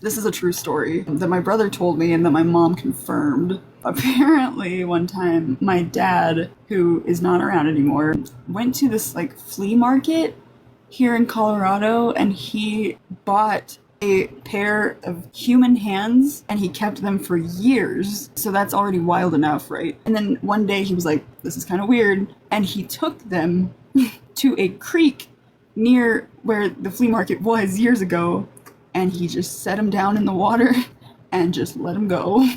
This is a true story that my brother told me and that my mom confirmed. Apparently, one time, my dad, who is not around anymore, went to this like flea market here in Colorado and he bought a pair of human hands and he kept them for years. So that's already wild enough, right? And then one day he was like, this is kind of weird. And he took them to a creek near where the flea market was years ago. And he just set them down in the water and just let them go.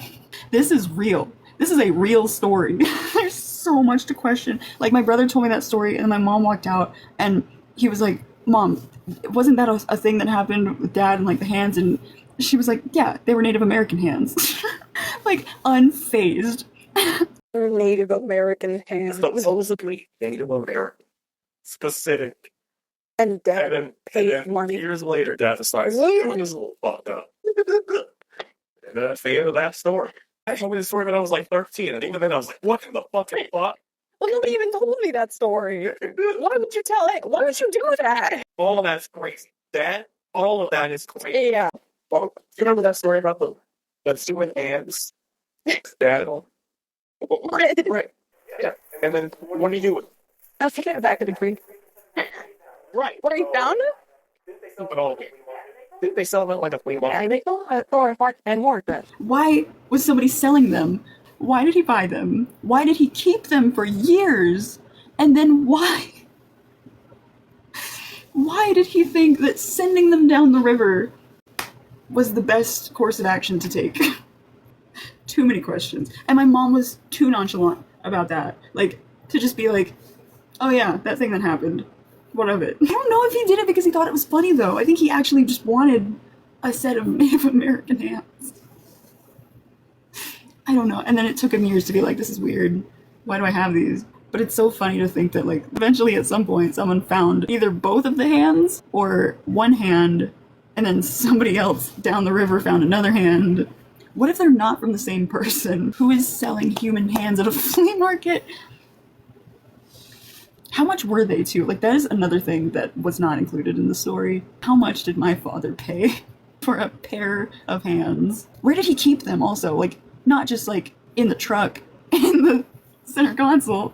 This is real. This is a real story. There's so much to question. Like, my brother told me that story, and my mom walked out, and he was like, Mom, wasn't that a thing that happened with Dad and, like, the hands? And she was like, yeah, they were Native American hands. Like, unfazed. Native American hands. Supposedly Native American. Specific. And Dad And paid then money. years later, Dad decides it was a little fucked up. And that's the end of that story. I told me the story when I was like 13, and even then I was like, what in the fucking fuck? Well, nobody even told me that story. Why would you tell it? Why would you do that? All of that's crazy. All of that is crazy. Yeah. Well, you remember that story about the two hands? Dad. Right. Yeah. And then what do you do with it? I was taking it back to the creek. Right. What, you found it? But all did they sell them at like a flea market? Yeah, they sold it for and more than. Why was somebody selling them? Why did he buy them? Why did he keep them for years? And then why? Why did he think that sending them down the river was the best course of action to take? Too many questions. And my mom was too nonchalant about that. Like, to just be like, oh yeah, that thing that happened. What of it? I don't know if he did it because he thought it was funny, though. I think he actually just wanted a set of Native American hands. I don't know. And then it took him years to be like, this is weird. Why do I have these? But it's so funny to think that, like, eventually at some point someone found either both of the hands or one hand, and then somebody else down the river found another hand. What if they're not from the same person? Who is selling human hands at a flea market? How much were they too? Like, that is another thing that was not included in the story. How much did my father pay for a pair of hands? Where did he keep them also? Like, not just like in the truck, in the center console.